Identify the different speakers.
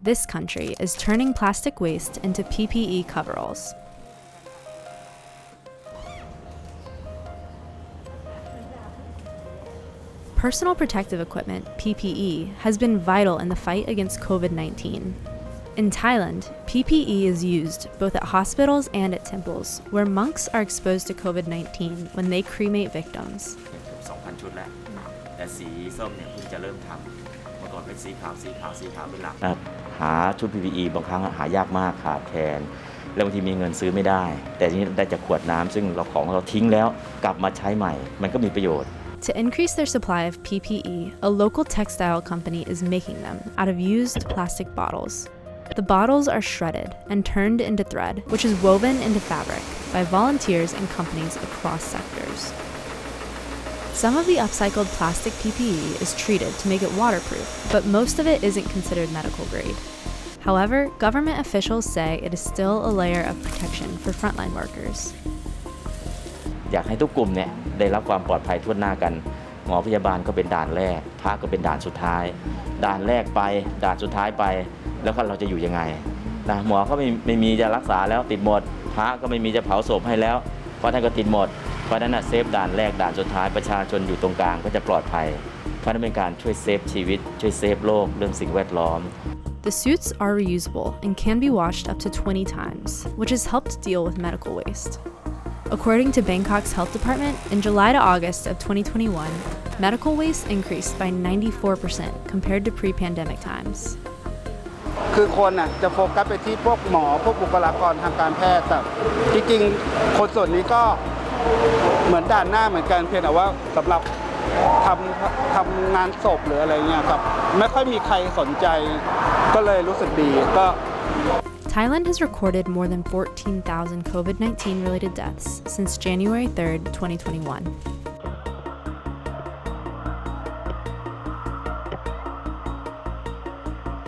Speaker 1: This country is turning plastic waste into PPE coveralls. Personal protective equipment, PPE, has been vital in the fight against COVID-19. In Thailand, PPE is used both at hospitals and at temples, where monks are exposed to COVID-19 when they cremate victims.
Speaker 2: 2,000 ชุดแล้วแต่สีส้มเนี่ยเพิ่งจะเริ่มทำเมื่อก่อนเป็นสีขาวเป็นหลักหาชุด PPE บางครั้งหายากมากขาดแคลนแล้วบางทีมีเงินซื้อไม่ได้แต่ทีนี้ได้จากขวดน้ำซึ่งเราทิ้งแล้วกลับมาใช้ใหม่มันก็มีประโยชน์
Speaker 1: To increase their supply of PPE, a local textile company is making them out of used plastic bottles. The bottles are shredded and turned into thread, which is woven into fabric by volunteers and companies across sectors. Some of the upcycled plastic PPE is treated to make it waterproof, but most of it isn't considered medical grade. However, government officials say it is still a layer of protection for frontline workers.
Speaker 2: อยากให้ทุกกลุ่มเนี่ยได้รับความปลอดภัยทั่วหน้ากันหมอพยาบาลก็เป็นด่านแรกพระก็เป็นด่านสุดท้ายด่านแรกไปด่านสุดท้ายไปแล้วเราจะอยู่ยังไงนะหมอก็ไม่มีจะรักษาแล้วติดหมดพระก็ไม่มีจะเผาศพให้แล้วเพราะท่านก็ติดหมดเพราะนั้นเซฟด่านแรกด่านสุดท้ายประชาชนอยู่ตรงกลางก็จะปลอดภัยเพราะนั้นเป็นการช่วยเซฟชีวิตช่วยเซฟโลกเรื่องสิ่งแวดล้อม
Speaker 1: The suits are reusable and can be washed up to 20 times, which has helped deal with medical waste. According to Bangkok's health department, in July to August of 2021, medical waste increased by 94% compared to pre-pandemic times.
Speaker 3: คือคนจะโฟกัสไปที่พวกหมอพวกบุคลากรทางการแพทย์แต่จริงๆคนส่วนนี้ก็เหมือนด่านหน้าเหมือนกันเพียงแต่ว่าสำหรับทำงานศพหรืออะไรเงี้ยครับไม่ค่อยมีใครสนใจก็เลยรู้สึกดีก็
Speaker 1: Thailand has recorded more than 14,000 COVID-19 related deaths since January 3rd, 2021.